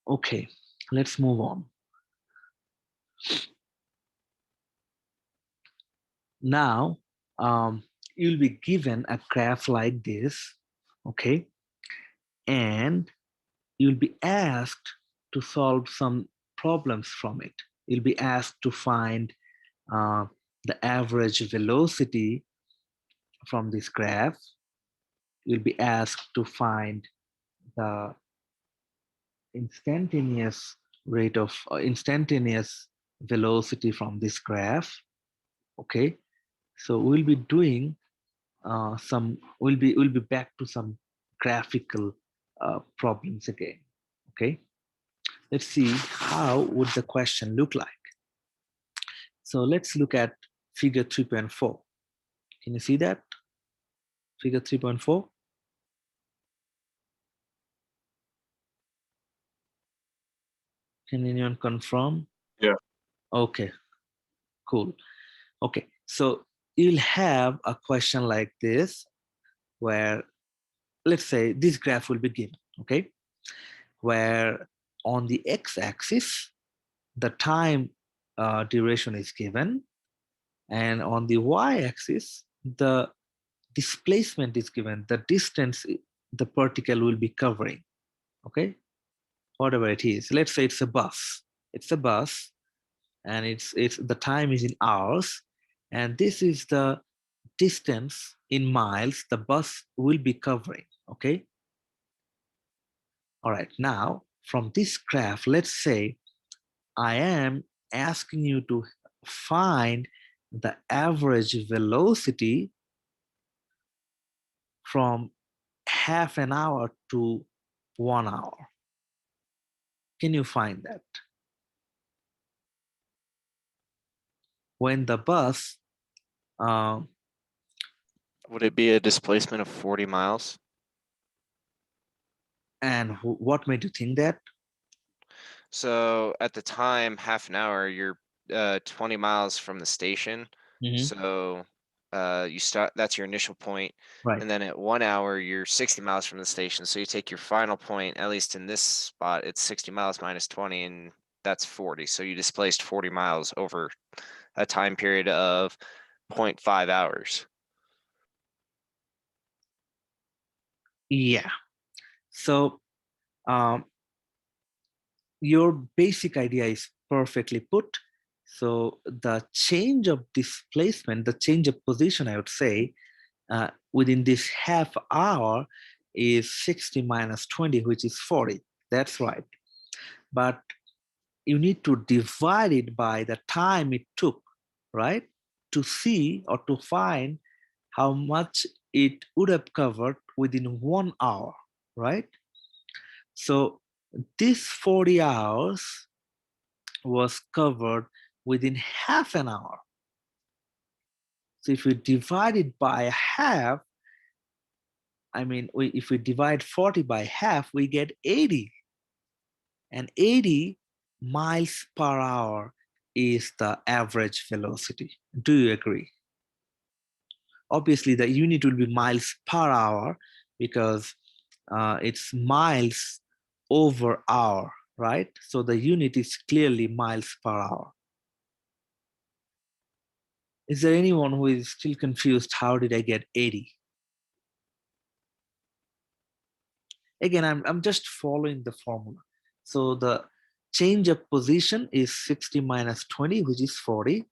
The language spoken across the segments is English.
Okay, let's move on. Now, you'll be given a graph like this, okay? And you'll be asked to solve some problems from it. You'll be asked to find uh, the average velocity from this graph. You'll be asked to find the instantaneous rate of instantaneous velocity from this graph. Okay, so we'll be doing we'll be back to some graphical problems again. Okay, let's see how would the question look like. So let's look at figure 3.4. Can you see that? Figure 3.4. Can anyone confirm? Yeah. Okay, cool. Okay, so you'll have a question like this where, let's say this graph will be given, okay, where on the x-axis the time duration is given, and on the y-axis the displacement is given, the distance the particle will be covering. Okay, whatever it is, let's say it's a bus. It's a bus, and it's the time is in hours, and this is the distance in miles the bus will be covering. Okay, all right, now from this graph, let's say I am asking you to find the average velocity from half an hour to 1 hour. Can you find that? When the bus, um, Would it be a displacement of 40 miles? and what made you think that? So at the time, half an hour, you're 20 miles from the station. Mhm. So you start, that's your initial point. Right. And then at 1 hour, you're 60 miles from the station. So you take your final point, at least in this spot, it's 60 miles minus 20, and that's 40. So you displaced 40 miles over a time period of 0.5 hours. Yeah. So your basic idea is perfectly put. So the change of displacement, the change of position, I would say, within this half hour is 60 minus 20, which is 40. That's right. But you need to divide it by the time it took, right? To see or to find how much it would have covered within 1 hour, right? So this 40 hours was covered within half an hour. So if we divide it by half, I mean, if we divide 40 by half, we get 80. And 80 miles per hour is the average velocity. Do you agree? Obviously, the unit will be miles per hour because it's miles over hour, right? So the unit is clearly miles per hour. Is there anyone who is still confused? How did I get 80? Again, I'm just following the formula. So the change of position is 60 minus 20, which is 40.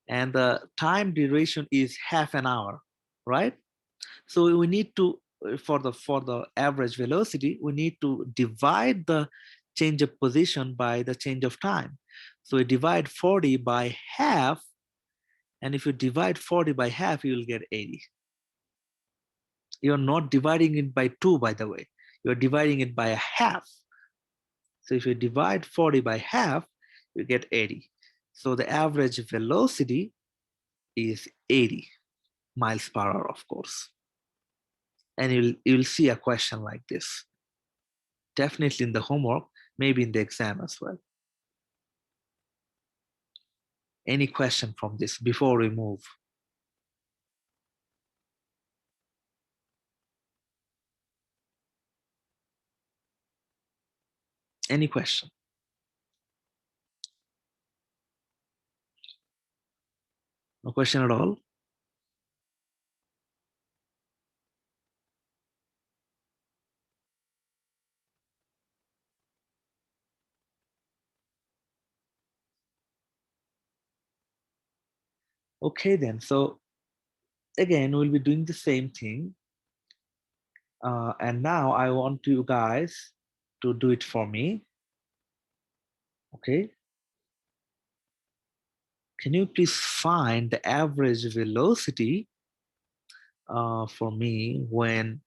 And the time duration is half an hour, right? So we need to, for the average velocity, we need to divide the change of position by the change of time. So we divide 40 by half, and if you divide 40 by half, you will get 80. You're not dividing it by 2, by the way. You're dividing it by a half. So if you divide 40 by half, you get 80. So the average velocity is 80 miles per hour, of course. And you'll see a question like this. Definitely in the homework, maybe in the exam as well. Any question from this before we move? Any question? No question at all? Okay, then. So again, we'll be doing the same thing. And now I want you guys to do it for me. Okay. Can you please find the average velocity for me when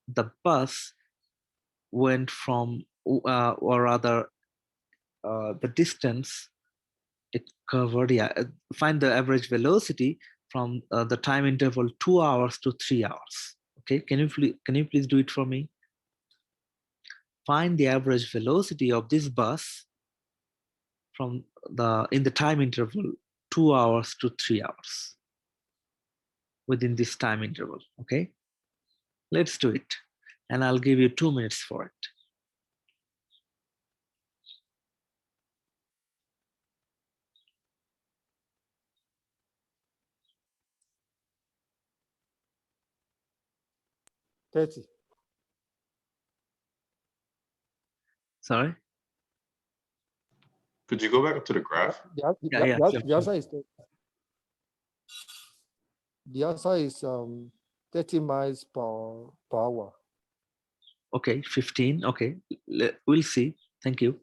the bus went from, or rather, the distance it covered? Yeah, find the average velocity from the time interval 2 hours to 3 hours. Okay, can you please do it for me? Find the average velocity of this bus from in the time interval 2 hours to 3 hours within this time interval. Okay, let's do it, and I'll give you 2 minutes for it. $30. Sorry. Could you go back up to the graph? Yeah, The answer is the answer is 30 miles per hour. Okay, 15. Okay, we'll see. Thank you.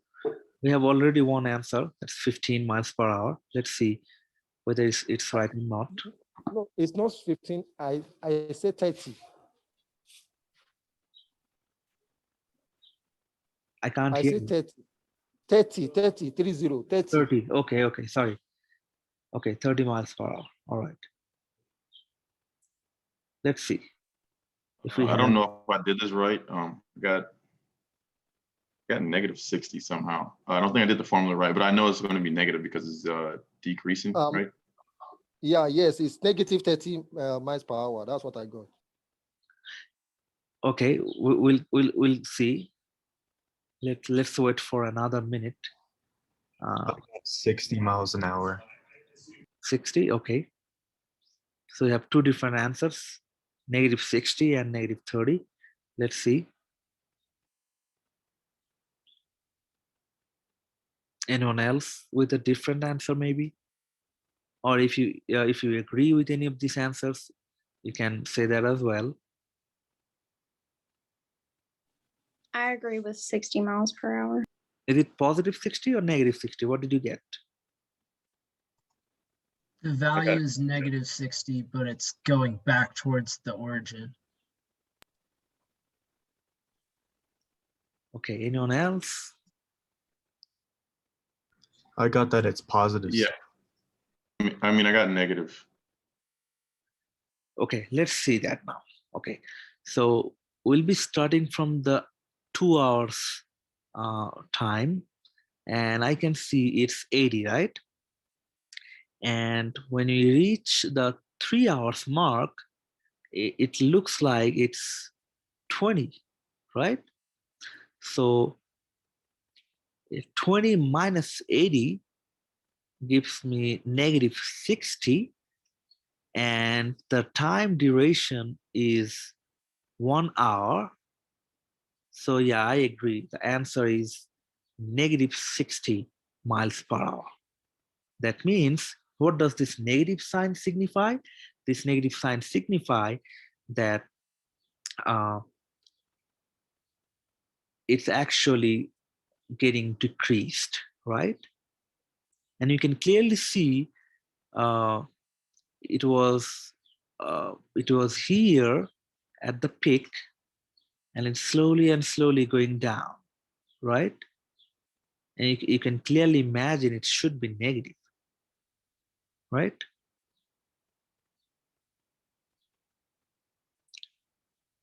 We have already one answer. That's 15 miles per hour. Let's see whether it's right or not. No, it's not 15. I said 30. I can't I hear said you. 30. 30. 30. 30. Okay. Sorry. Okay, 30 miles per hour. All right. Let's see. If we I have, don't know if I did this right. Got negative 60 somehow. I don't think I did the formula right, but I know it's going to be negative because it's decreasing, right? Yeah, yes, it's negative 30 miles per hour. That's what I got. Okay, we'll see. Let's wait for another minute. 60 miles an hour. 60. Okay. So you have two different answers, negative 60 and negative 30. Let's see. Anyone else with a different answer, maybe? Or if you agree with any of these answers, you can say that as well. I agree with 60 miles per hour. Is it positive 60 or negative 60? What did you get? The value is negative 60, but it's going back towards the origin. Okay, anyone else? I got that it's positive. Yeah. I mean, I got negative. Okay, let's see that now. Okay, so we'll be starting from the 2 hours time, and I can see it's 80, right? And when we reach the 3 hours mark, it looks like it's 20, right? So if 20 minus 80 gives me negative 60, and the time duration is 1 hour. So yeah, I agree. The answer is negative 60 miles per hour. That means, what does this negative sign signify? This negative sign signify that it's actually getting decreased, right? And you can clearly see it was here at the peak, and it's slowly and slowly going down, right? And you can clearly imagine it should be negative, right?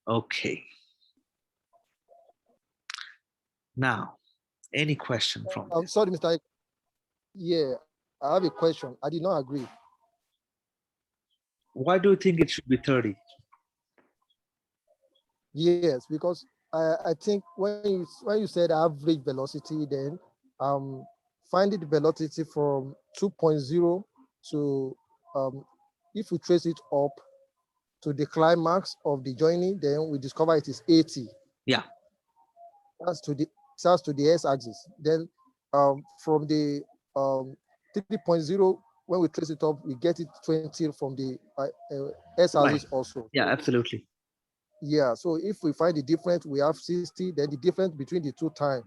Okay. Now, any question from I'm this? sorry, Mr. Yeah, I have a question. I did not agree. Why do you think it should be 30? Yes, because I think when you said average velocity, then finding the velocity from 2.0 to if we trace it up to the climax of the journey, then we discover it is 80. Yeah. That's to the x-axis. Then from the 3.0, when we trace it up, we get it 20 from the x-axis also. Yeah, absolutely. Yeah, so if we find the difference, we have 60, then the difference between the two time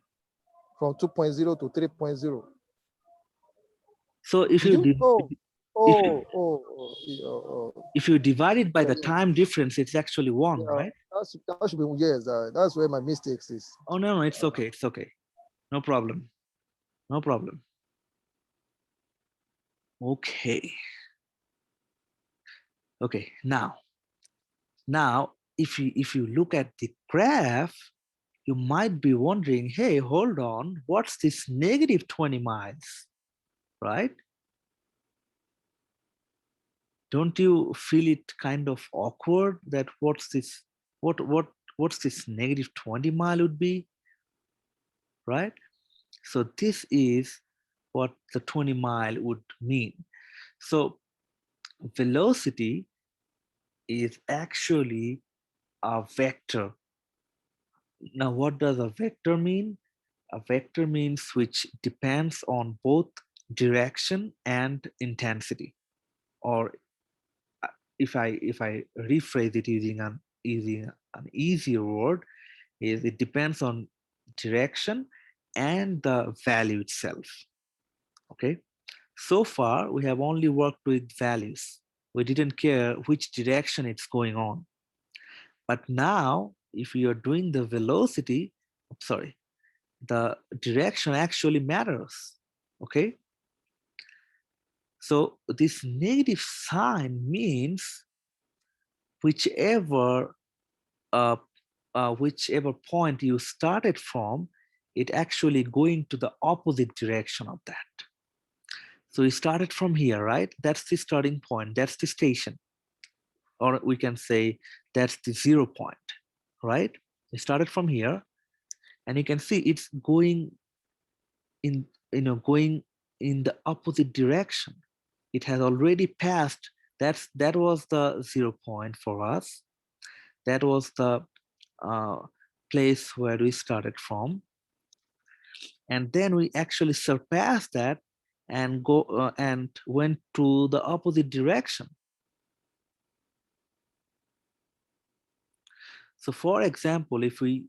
from 2.0 to 3.0. So if Did you, you? if you divide it by the Yeah. time difference, it's actually 1, Yeah, right? that should be, yes, that's where my mistakes is. Oh, no, it's okay. It's okay. No problem. No problem. Okay. Okay, now if you look at the graph, you might be wondering, hey, hold on, what's this negative 20 miles, right? Don't you feel it kind of awkward that what's this negative 20 mile would be, right? So this is what the 20 mile would mean. So velocity is actually a vector. Now, what does a vector mean? A vector means which depends on both direction and intensity. Or if I rephrase it using an easier word, is it depends on direction and the value itself. Okay. So far, we have only worked with values. We didn't care which direction it's going on. But now, if you are doing the velocity, sorry, the direction actually matters. Okay. So this negative sign means whichever whichever point you started from, it actually going to the opposite direction of that. So we started from here, right? That's the starting point. That's the station. Or we can say that's the 0 point, right? We started from here, and you can see it's going in, going in the opposite direction. It has already passed. That was the 0 point for us. That was the place where we started from, and then we actually surpassed that and went to the opposite direction. So for example, if we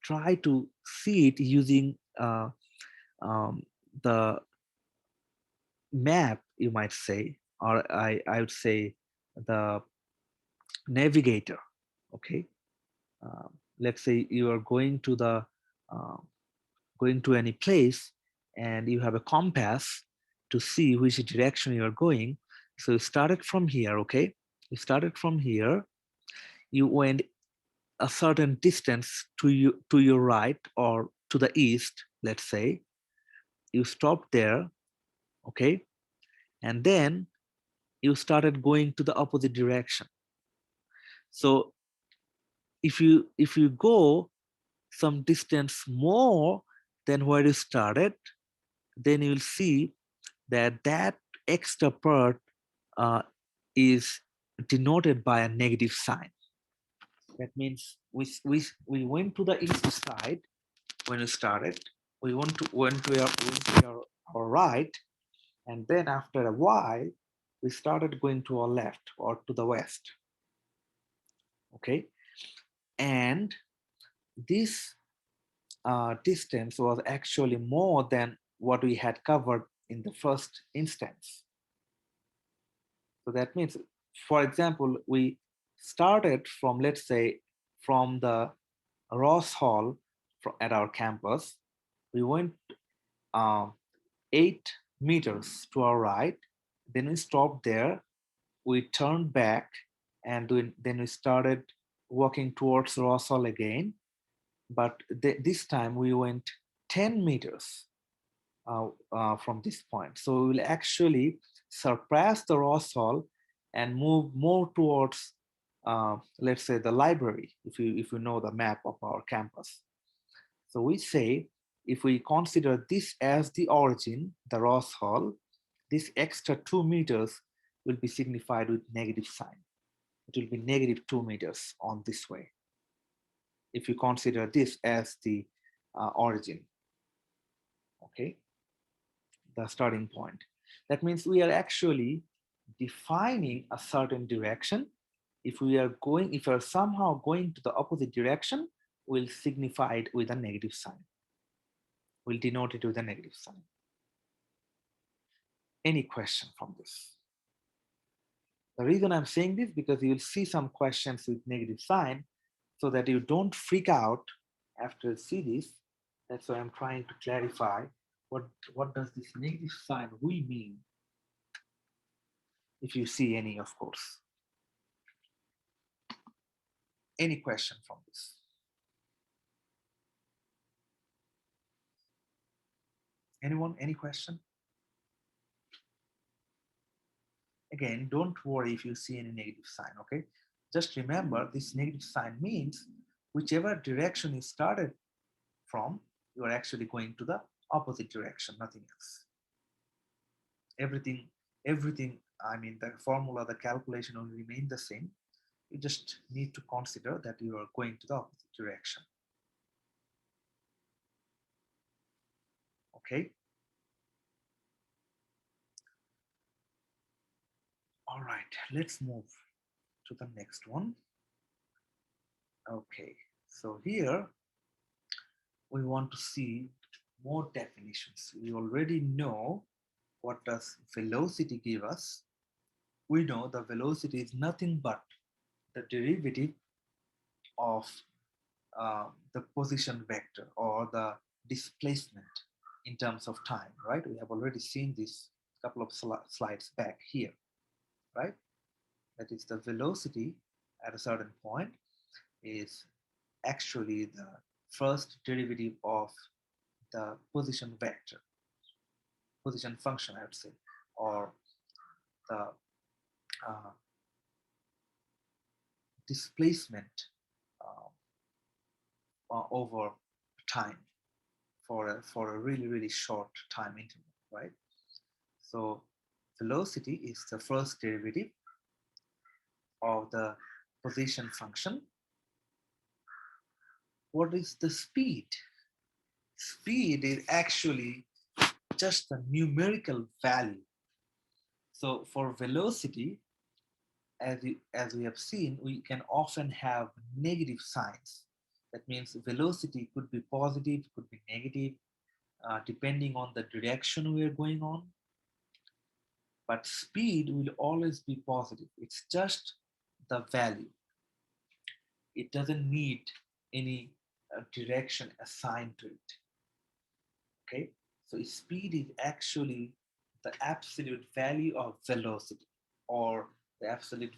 try to see it using the map, you might say, or I would say the navigator. Okay, let's say you are going to the going to any place and you have a compass to see which direction you are going. So you started from here. Okay, you started from here, you went a certain distance to your right or to the east, let's say. You stopped there. Okay, and then you started going to the opposite direction. So if you go some distance more than where you started, then you'll see that that extra part is denoted by a negative sign. That means we went to the east side when we started. We went to our right, and then after a while, we started going to our left or to the west. Okay, and this distance was actually more than what we had covered in the first instance. So that means, for example, we started from, let's say, from the Ross Hall at our campus. We went 8 meters to our right. Then we stopped there. We turned back, and then we started walking towards Ross Hall again. But this time we went 10 meters from this point. So we will actually surpass the Ross Hall and move more towards let's say the library, if you know the map of our campus. So we say, if we consider this as the origin, the Ross Hall, this extra 2 meters will be signified with negative sign. It will be negative 2 meters on this way, if you consider this as the origin, okay, the starting point. That means we are actually defining a certain direction. If we are somehow going to the opposite direction, we'll signify it with a negative sign. We'll denote it with a negative sign. Any question from this? The reason I'm saying this, because you'll see some questions with negative sign, so that you don't freak out after you see this. That's why I'm trying to clarify what does this negative sign will mean, if you see any, of course. Any question from this? Anyone, any question? Again, don't worry if you see any negative sign, okay? Just remember, this negative sign means whichever direction you started from, you are actually going to the opposite direction, nothing else. Everything, I mean, the formula, the calculation will remain the same. You just need to consider that you are going to the opposite direction. Okay. All right, let's move to the next one. Okay, so here we want to see more definitions. We already know what does velocity give us. We know the velocity is nothing but the derivative of the position vector or the displacement in terms of time, right? We have already seen this a couple of slides back here, right? That is, the velocity at a certain point is actually the first derivative of the position vector, position function, I would say, or the displacement over time for a really short time interval, right? So velocity is the first derivative of the position function. What is the speed? Speed is actually just a numerical value. So for velocity, as we have seen, we can often have negative signs. That means velocity could be positive, could be negative, depending on the direction we are going on. But speed will always be positive. It's just the value. It doesn't need any direction assigned to it. Okay, so speed is actually the absolute value of velocity, or the absolute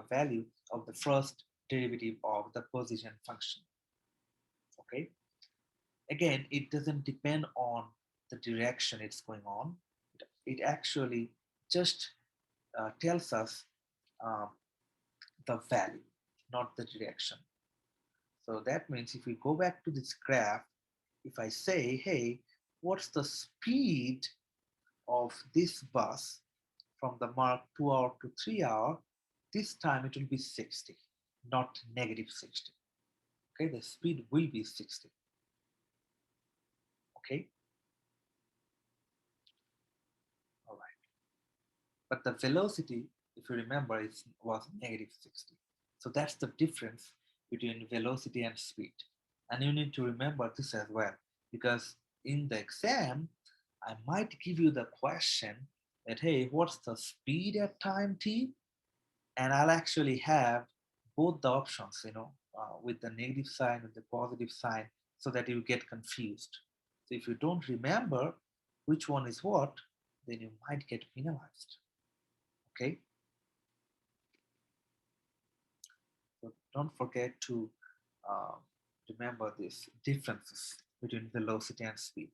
value of the first derivative of the position function. Okay, again, it doesn't depend on the direction it's going on. It actually just tells us the value, not the direction. So that means if we go back to this graph, if I say, hey, what's the speed of this bus from the mark 2 hour to 3 hour, this time it will be 60, not negative 60. Okay, the speed will be 60. Okay. All right. But the velocity, if you remember, was negative 60. So that's the difference between velocity and speed. And you need to remember this as well, because in the exam, I might give you the question that, hey, what's the speed at time t? And I'll actually have both the options, with the negative sign and the positive sign, so that you get confused. So if you don't remember which one is what, then you might get penalized. Okay. So don't forget to remember these differences between velocity and speed.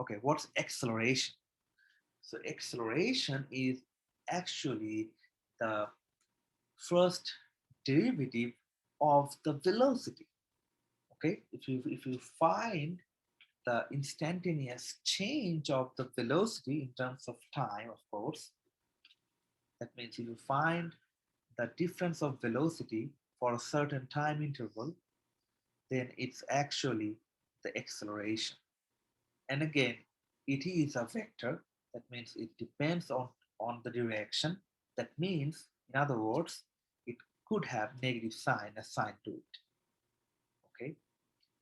Okay, what's acceleration? So acceleration is actually the first derivative of the velocity. Okay, if you find the instantaneous change of the velocity in terms of time, of course, that means if you find the difference of velocity for a certain time interval, then it's actually the acceleration. And again, it is a vector. That means it depends on the direction. That means, in other words, it could have negative sign assigned to it. Okay,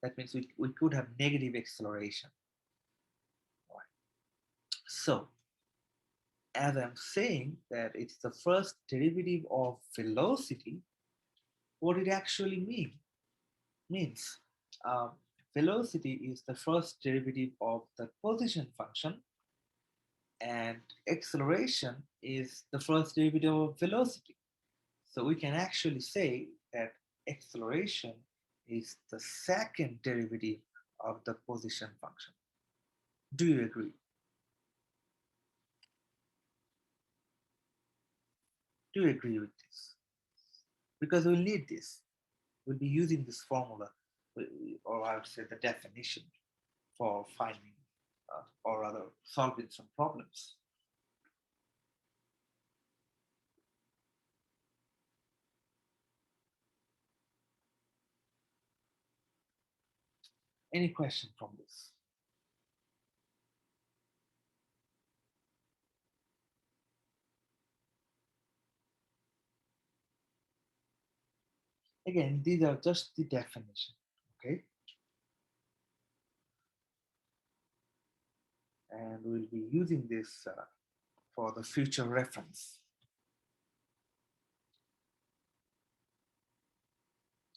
that means we could have negative acceleration. All right. So as I'm saying that it's the first derivative of velocity, what it actually means velocity is the first derivative of the position function, and acceleration is the first derivative of velocity. So we can actually say that acceleration is the second derivative of the position function. Do you agree? Do you agree with this? Because we'll need this. We'll be using this formula, or I would say the definition, for finding or rather solving some problems. Any question from this? Again, these are just the definition, okay? And we'll be using this for the future reference.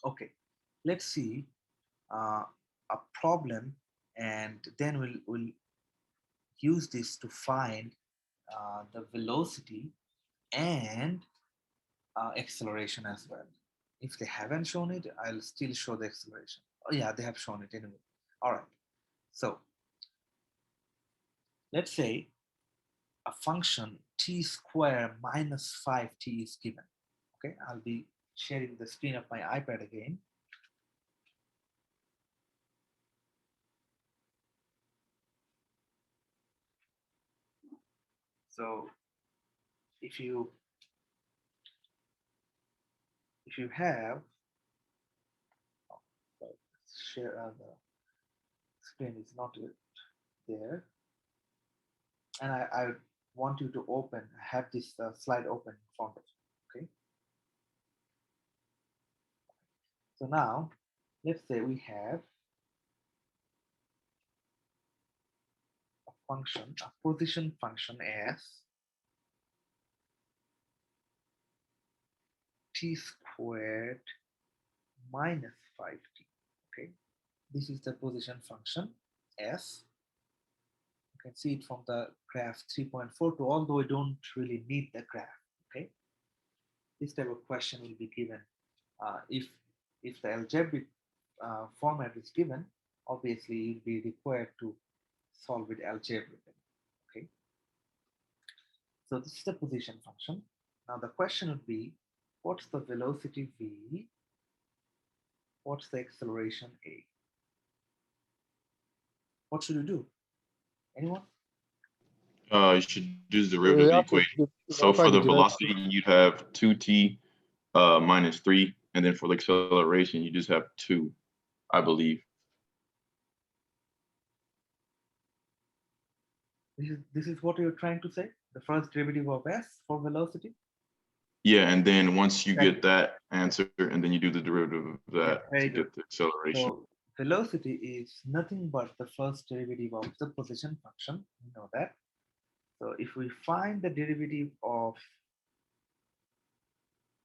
Okay, let's see a problem, and then we'll use this to find the velocity and acceleration as well. If they haven't shown it, I'll still show the acceleration. Oh yeah, they have shown it anyway. All right, so let's say a function t square minus 5t is given. Okay, I'll be sharing the screen of my iPad again. So if you have share the screen is not there, and I want you to open, have this slide open in front of you. Okay, so now let's say we have a function, a position function as t squared minus 5t. Okay, this is the position function s. You can see it from the graph 3.42, although we don't really need the graph. Okay, this type of question will be given if the algebraic format is given. Obviously, you'll be required to solve it algebraically. Okay, so this is the position function. Now the question would be, what's the velocity v? What's the acceleration a? What should we do? Anyone? You should do the derivative of the equation. So for the velocity, you'd have 2t minus 3, and then for the acceleration, you just have 2, I believe. This is what you're trying to say? The first derivative of s for velocity? Yeah, and then once you get that answer, and then you do the derivative of that to get the acceleration. So velocity is nothing but the first derivative of the position function. You know that. So if we find the derivative of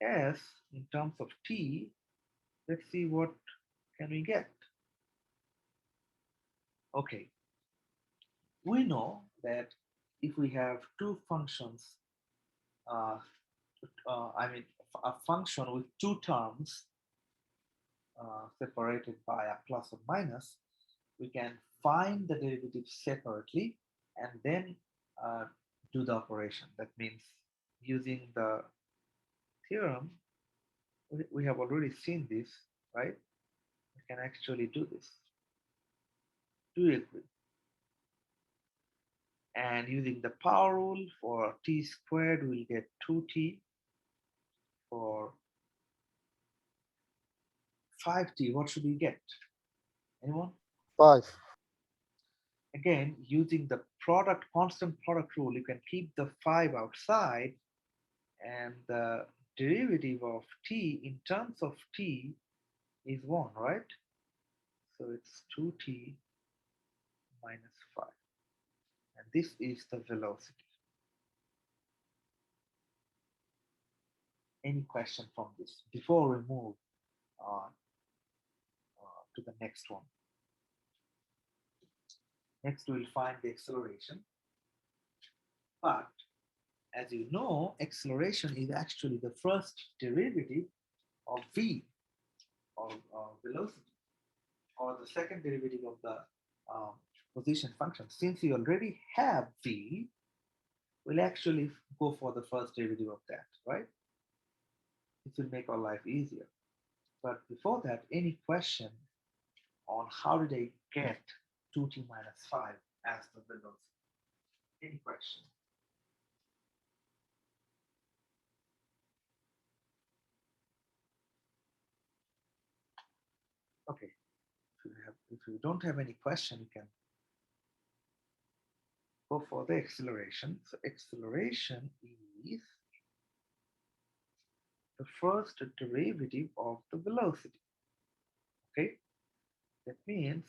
s in terms of t, let's see what can we get. Okay, we know that if we have two functions, I mean a function with two terms separated by a plus or minus, we can find the derivative separately and then do the operation. That means using the theorem, we have already seen this, right? We can actually do this. Do you agree? And using the power rule for t squared, we'll get 2t. For 5t, what should we get? Anyone? 5. Again, using the constant product rule, you can keep the 5 outside, and the derivative of t in terms of t is 1, right? So it's 2t minus 5. And this is the velocity. Any question from this before we move on to the next one? Next, we'll find the acceleration. But as you know, acceleration is actually the first derivative of v, or velocity, or the second derivative of the position function. Since you already have v, we'll actually go for the first derivative of that, right? This will make our life easier. But before that, any question on how did I get 2t minus 5 as the velocity? Any question? Okay, if you don't have any question, you can go for the acceleration. So acceleration is the first derivative of the velocity. Okay, that means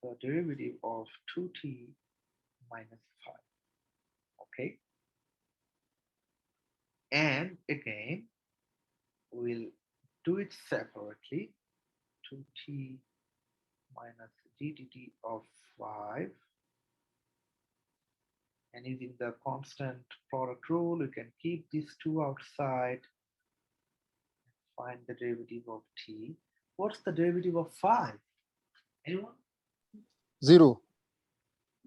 the derivative of 2t minus 5. Okay, and again, we'll do it separately. 2t minus ddt of 5, and using the constant product rule, you can keep these two outside, find the derivative of t. What's the derivative of 5? Anyone? 0.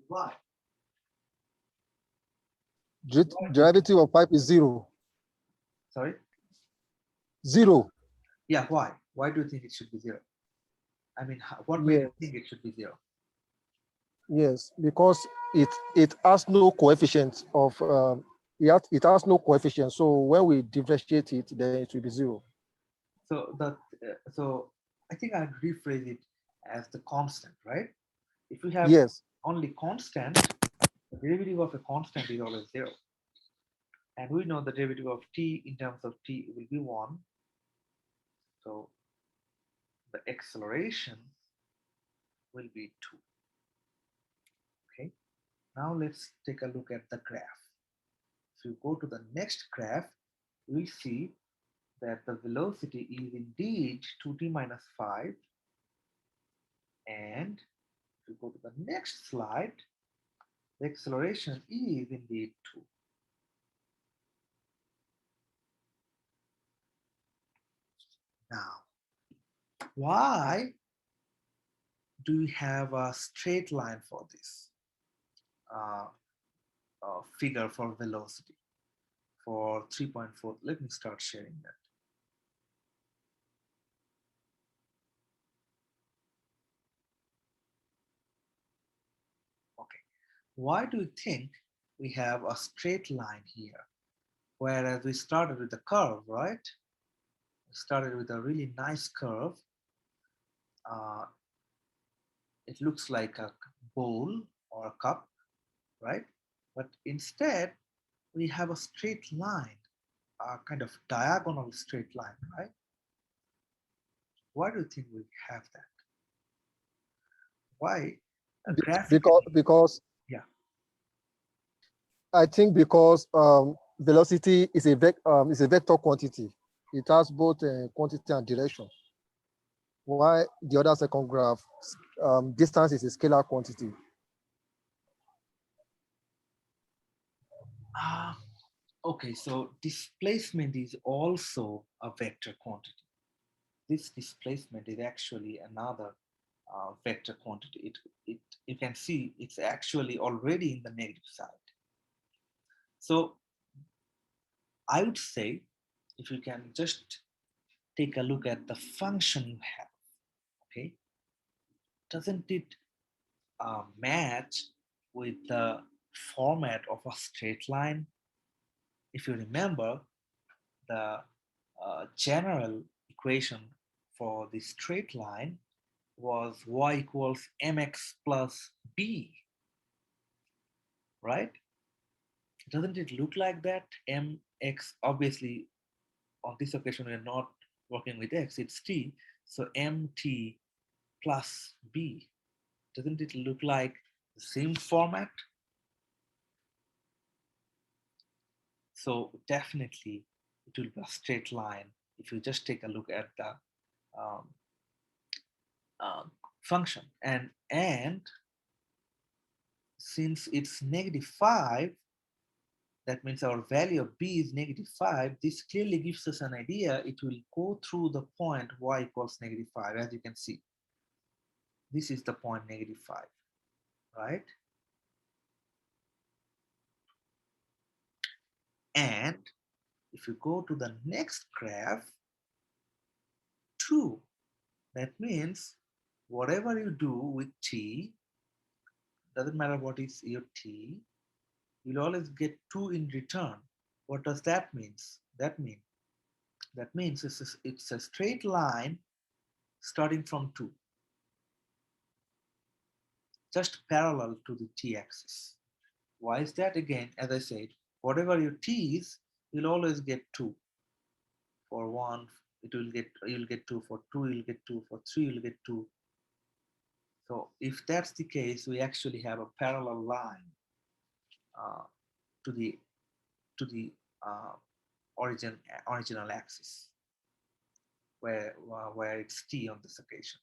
Why? Derivative of 5 is 0. Sorry? 0. Yeah, why? Why do you think it should be 0? I mean, what made you think it should be 0? Yes, because it has no coefficient of it has no coefficient. So when we differentiate it, then it will be 0. So I think I'd rephrase it as the constant, right? If we have Yes. only constant, the derivative of a constant is always 0. And we know the derivative of t in terms of t will be 1. So the acceleration will be 2. Okay, now let's take a look at the graph. If you go to the next graph, we'll see that the velocity is indeed 2t minus 5. And if you go to the next slide, the acceleration is indeed 2. Now, why do we have a straight line for this figure for velocity for 3.4? Let me start sharing that. Okay, why do you think we have a straight line here, whereas we started with a curve, right? We started with a really nice curve. It looks like a bowl or a cup, right? But instead, we have a straight line, a kind of diagonal straight line, right? Why do you think we have that? Why? Because yeah, I think because velocity is a vector quantity. It has both quantity and direction. Why the other second graph, distance is a scalar quantity. Okay, so displacement is also a vector quantity. This displacement is actually another vector quantity. You can see it's actually already in the negative side. So I would say if you can just take a look at the function you have, okay? Doesn't it match with the format of a straight line? If you remember, the general equation for the straight line was y equals mx plus b, right? Doesn't it look like that? Mx, obviously, on this occasion, we're not working with x, it's t. So mt plus b. Doesn't it look like the same format? So definitely it will be a straight line if you just take a look at the um, function. And since it's -5, that means our value of b is -5. This clearly gives us an idea. It will go through the point y equals -5, as you can see. This is the point -5, right? And if you go to the next graph, 2, that means whatever you do with t, doesn't matter what is your t, you'll always get 2 in return. What does that mean? That means it's a straight line starting from 2, just parallel to the t-axis. Why is that? Again, as I said, whatever your t is, you'll always get 2. For 1, you'll get 2. For 2, you'll get 2. For 3, you'll get 2. So if that's the case, we actually have a parallel line to the original axis, where it's t on this occasion.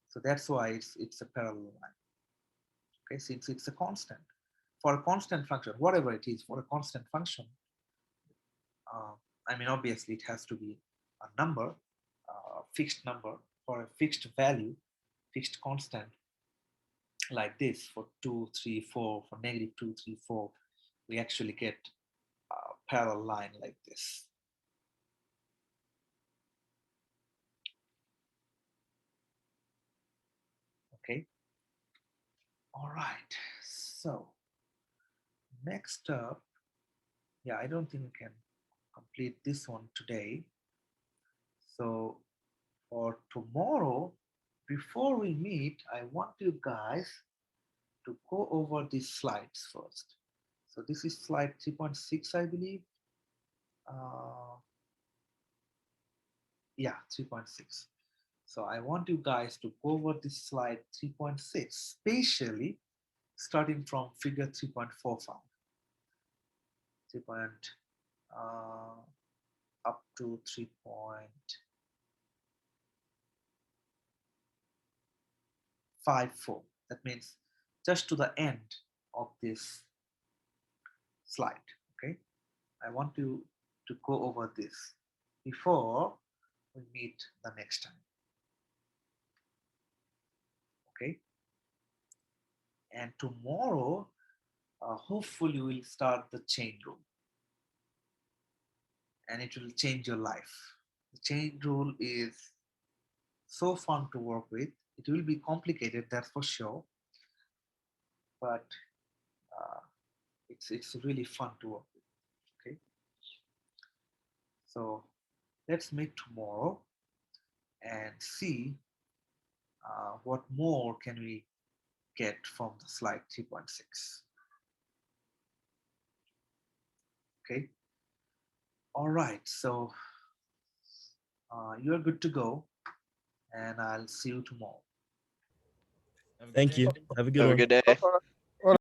So that's why it's a parallel line. Okay, since it's a constant. For a constant function, whatever it is, for a constant function, I mean, obviously it has to be a number, fixed number, for a fixed value, fixed constant, like this. For 2, 3, 4, for -2, 3, 4, we actually get a parallel line like this. Okay. All right. So next up, yeah, I don't think we can complete this one today. So for tomorrow, before we meet, I want you guys to go over these slides first. So this is slide 3.6, I believe. Yeah, 3.6. So I want you guys to go over this slide 3.6, especially starting from figure 3.45. 3. Up to 3.54. That means just to the end of this slide. Okay, I want you to go over this before we meet the next time. Okay, and tomorrow, hopefully, we'll start the chain rule, and it will change your life. The chain rule is so fun to work with. It will be complicated, that's for sure, but it's really fun to work with. Okay, so let's meet tomorrow and see what more can we get from the slide 3.6. Okay, all right, so you're good to go, and I'll see you tomorrow. Thank you. Have a good Have a one. good day.